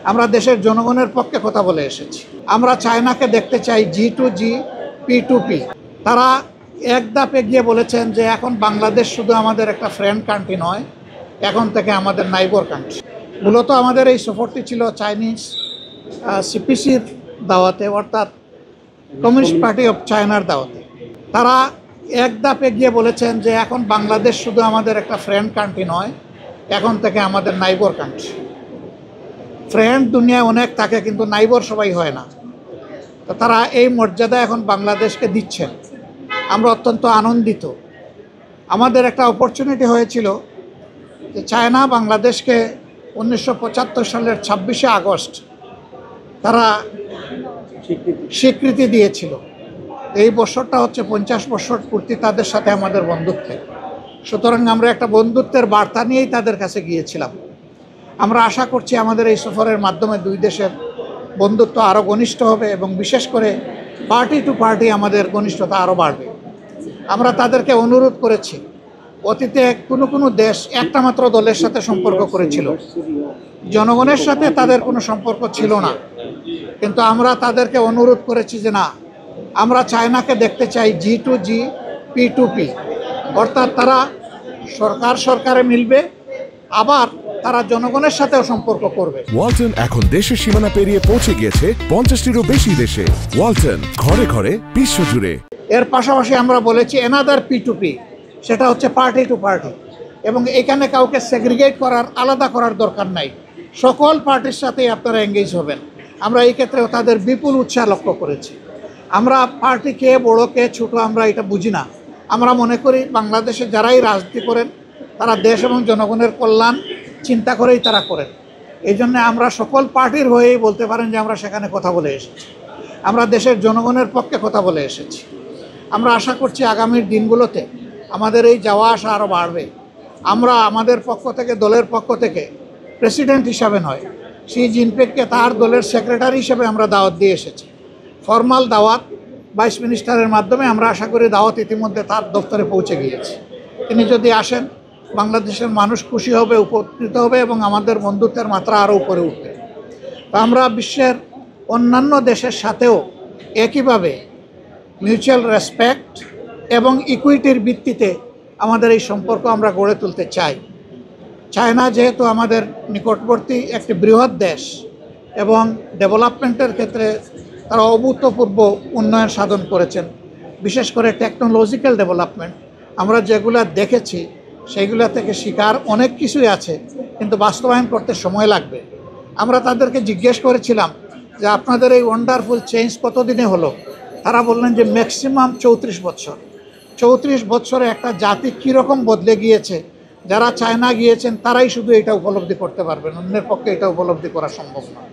আমরা দেশের জনগণের পক্ষে কথা বলে এসেছি। আমরা চায়নাকে দেখতে চাই G2G, P2P। তারা এক ধাপ এগিয়ে বলেছেন যে এখন বাংলাদেশ শুধু আমাদের একটা ফ্রেন্ড কান্ট্রি নয়, এখন থেকে আমাদের নাইবার কান্ট্রি। মূলত আমাদের এই সফরটি ছিল চাইনিজ সিপিসির দাওয়াতে, অর্থাৎ কমিউনিস্ট পার্টি অফ চায়নার দাওয়াতে। তারা এক ধাপ এগিয়ে বলেছেন যে এখন বাংলাদেশ শুধু আমাদের একটা ফ্রেন্ড কান্ট্রি নয়, এখন থেকে আমাদের নাইবার কান্ট্রি। ফ্রেন্ড দুনিয়ায় অনেক থাকে, কিন্তু নাইবার সবাই হয় না। তো তারা এই মর্যাদা এখন বাংলাদেশকে দিচ্ছেন। আমরা অত্যন্ত আনন্দিত। আমাদের একটা অপরচুনিটি হয়েছিল যে চায়না বাংলাদেশকে 1975 সালের 26শে আগস্ট তারা স্বীকৃতি দিয়েছিল। এই বছরটা হচ্ছে 50 বছর পূর্তি তাদের সাথে আমাদের বন্ধুত্বের। সুতরাং আমরা একটা বন্ধুত্বের বার্তা নিয়েই তাদের কাছে গিয়েছিলাম। আমরা আশা করছি আমাদের এই সফরের মাধ্যমে দুই দেশের বন্ধুত্ব আরও ঘনিষ্ঠ হবে এবং বিশেষ করে পার্টি টু পার্টি আমাদের ঘনিষ্ঠতা আরও বাড়বে। আমরা তাদেরকে অনুরোধ করেছি, অতীতে কোনো দেশ একটা মাত্র দলের সাথে সম্পর্ক করেছিল, জনগণের সাথে তাদের কোনো সম্পর্ক ছিল না। কিন্তু আমরা তাদেরকে অনুরোধ করেছি যে না, আমরা চায়নাকে দেখতে চাই G2G, P2P। অর্থাৎ তারা সরকারে মিলবে, আবার তারা জনগণের সাথেও সম্পর্ক করবে। ওয়ালটন এখন দেশের সীমানা পেরিয়ে পৌঁছে গিয়েছে 50টিরও বেশি দেশে। ওয়ালটন, ঘরে ঘরে, বিশ্বজুড়ে। এর পাশাপাশি আমরা বলেছি অ্যানাদার P2P, সেটা হচ্ছে পার্টি টু পার্টি। এবং এখানে কাউকে সেগ্রিগেট করার, আলাদা করার দরকার নাই। সকল পার্টির সাথেই আপনারা এঙ্গেজ হবেন। আমরা এই ক্ষেত্রেও তাদের বিপুল উৎসাহ লক্ষ্য করেছি। আমরা পার্টি কে বড় কে ছোটো আমরা এটা বুঝি না। আমরা মনে করি বাংলাদেশে যারাই রাজনীতি করেন তারা দেশ এবং জনগণের কল্যাণ চিন্তা করেই তারা করেন। এই জন্য আমরা সকল পার্টির হয়েই বলতে পারেন যে আমরা সেখানে কথা বলে এসেছি। আমরা দেশের জনগণের পক্ষে কথা বলে এসেছি। আমরা আশা করছি আগামীর দিনগুলোতে আমাদের এই যাওয়া আসা আরও বাড়বে। আমরা আমাদের পক্ষ থেকে, দলের পক্ষ থেকে প্রেসিডেন্ট হিসাবে নয়, শি জিনপিংকে তার দলের সেক্রেটারি হিসেবে আমরা দাওয়াত দিয়ে এসেছি। ফর্মাল দাওয়াত ভাইস মিনিস্টারের মাধ্যমে আমরা আশা করি দাওয়াত ইতিমধ্যে তার দপ্তরে পৌঁছে গিয়েছে। তিনি যদি আসেন, বাংলাদেশের মানুষ খুশি হবে, উপকৃত হবে এবং আমাদের বন্ধুত্বের মাত্রা আরও উপরে উঠবে। তো আমরা বিশ্বের অন্যান্য দেশের সাথেও একইভাবে মিউচুয়াল রেসপেক্ট এবং ইকুইটির ভিত্তিতে আমাদের এই সম্পর্ক আমরা গড়ে তুলতে চাই। চায়না যেহেতু আমাদের নিকটবর্তী একটি বৃহৎ দেশ এবং ডেভেলপমেন্টের ক্ষেত্রে তারা অভূতপূর্ব উন্নয়ন সাধন করেছেন, বিশেষ করে টেকনোলজিক্যাল ডেভেলপমেন্ট। আমরা যেগুলো দেখেছি সেইগুলো থেকে শিকার অনেক কিছুই আছে, কিন্তু বাস্তবায়ন করতে সময় লাগবে। আমরা তাদেরকে জিজ্ঞেস করেছিলাম যে আপনাদের এই ওয়ান্ডারফুল চেঞ্জ কতদিনে হলো। তারা বললেন যে ম্যাক্সিমাম 34 বছর। 34 বছরে একটা জাতি কীরকম বদলে গিয়েছে, যারা চায়না গিয়েছেন তারাই শুধু এটা উপলব্ধি করতে পারবেন, অন্যের পক্ষে এটা উপলব্ধি করা সম্ভব নয়।